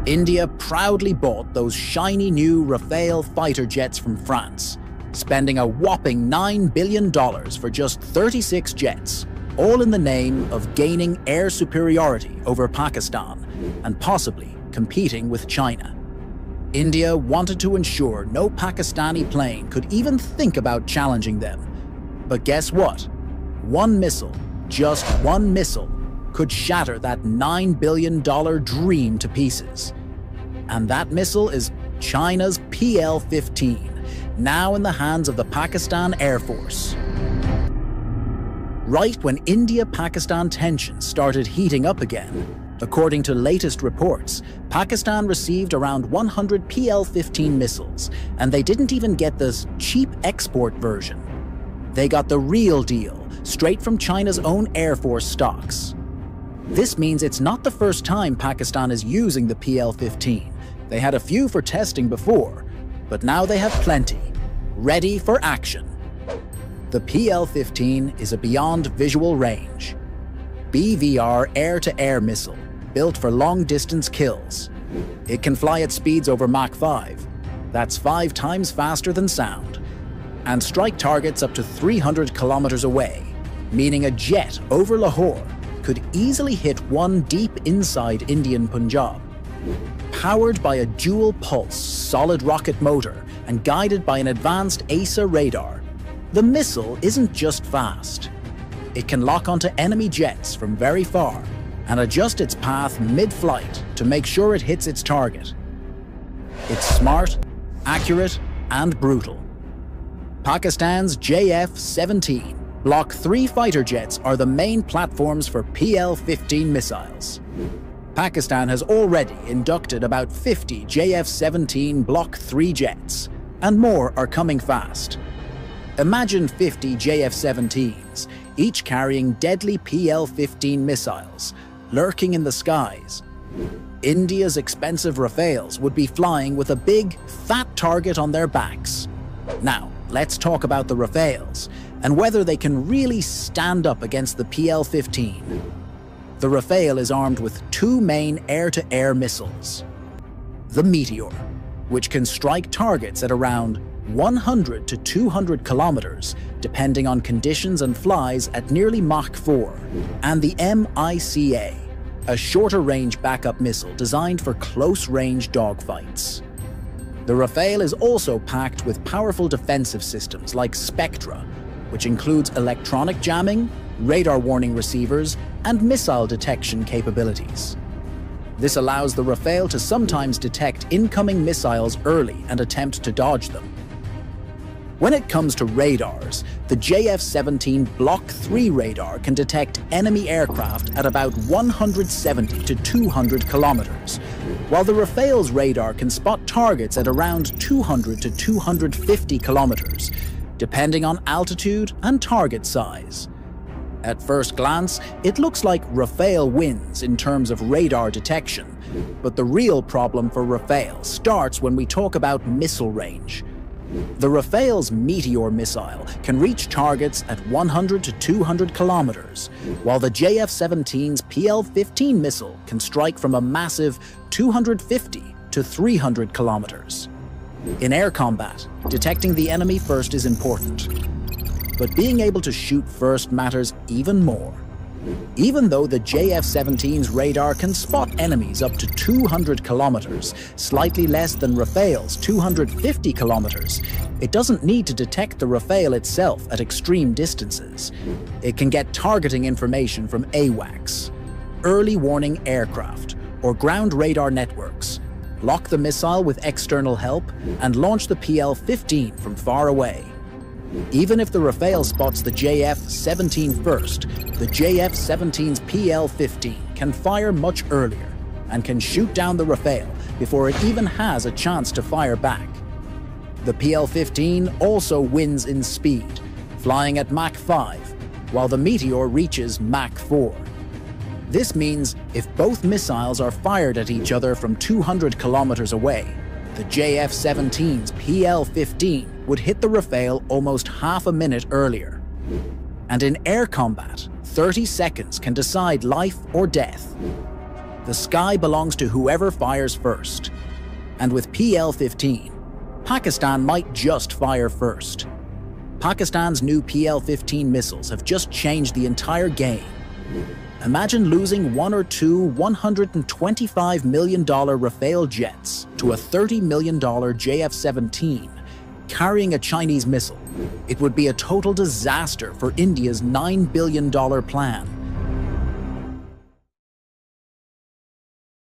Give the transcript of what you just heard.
India proudly bought those shiny new Rafale fighter jets from France, spending a whopping $9 billion for just 36 jets, all in the name of gaining air superiority over Pakistan and possibly competing with China. India wanted to ensure no Pakistani plane could even think about challenging them. But guess what? One missile, just one missile, could shatter that $9 billion dream to pieces. And that missile is China's PL-15, now in the hands of the Pakistan Air Force. Right when India-Pakistan tensions started heating up again, according to latest reports, Pakistan received around 100 PL-15 missiles, and they didn't even get this cheap export version. They got the real deal, straight from China's own Air Force stocks. This means it's not the first time Pakistan is using the PL-15. They had a few for testing before, but now they have plenty, ready for action. The PL-15 is a beyond visual range BVR air-to-air missile, built for long-distance kills. It can fly at speeds over Mach 5, that's 5 times faster than sound, and strike targets up to 300 kilometers away, meaning a jet over Lahore could easily hit one deep inside Indian Punjab. Powered by a dual-pulse, solid rocket motor and guided by an advanced AESA radar, the missile isn't just fast. It can lock onto enemy jets from very far and adjust its path mid-flight to make sure it hits its target. It's smart, accurate, and brutal. Pakistan's JF-17 Block 3 fighter jets are the main platforms for PL-15 missiles. Pakistan has already inducted about 50 JF-17 Block 3 jets, and more are coming fast. Imagine 50 JF-17s, each carrying deadly PL-15 missiles, lurking in the skies. India's expensive Rafales would be flying with a big, fat target on their backs. Now, let's talk about the Rafales, and whether they can really stand up against the PL-15. The Rafale is armed with 2 main air-to-air missiles. The Meteor, which can strike targets at around 100 to 200 kilometers, depending on conditions, and flies at nearly Mach 4, and the MICA, a shorter-range backup missile designed for close-range dogfights. The Rafale is also packed with powerful defensive systems like Spectra, which includes electronic jamming, radar warning receivers, and missile detection capabilities. This allows the Rafale to sometimes detect incoming missiles early and attempt to dodge them. When it comes to radars, the JF-17 Block 3 radar can detect enemy aircraft at about 170 to 200 kilometers, while the Rafale's radar can spot targets at around 200 to 250 kilometers, depending on altitude and target size. At first glance, it looks like Rafale wins in terms of radar detection, but the real problem for Rafale starts when we talk about missile range. The Rafale's Meteor missile can reach targets at 100 to 200 kilometers, while the JF-17's PL-15 missile can strike from a massive 250 to 300 kilometers. In air combat, detecting the enemy first is important, but being able to shoot first matters even more. Even though the JF-17's radar can spot enemies up to 200 kilometers, slightly less than Rafale's 250 kilometers, it doesn't need to detect the Rafale itself at extreme distances. It can get targeting information from AWACS, early warning aircraft, or ground radar networks, lock the missile with external help, and launch the PL-15 from far away. Even if the Rafale spots the JF-17 first, the JF-17's PL-15 can fire much earlier and can shoot down the Rafale before it even has a chance to fire back. The PL-15 also wins in speed, flying at Mach 5, while the Meteor reaches Mach 4. This means if both missiles are fired at each other from 200 kilometers away, the JF-17's PL-15 would hit the Rafale almost half a minute earlier. And in air combat, 30 seconds can decide life or death. The sky belongs to whoever fires first. And with PL-15, Pakistan might just fire first. Pakistan's new PL-15 missiles have just changed the entire game. Imagine losing one or two $125 million Rafale jets to a $30 million JF-17 carrying a Chinese missile. It would be a total disaster for India's $9 billion plan.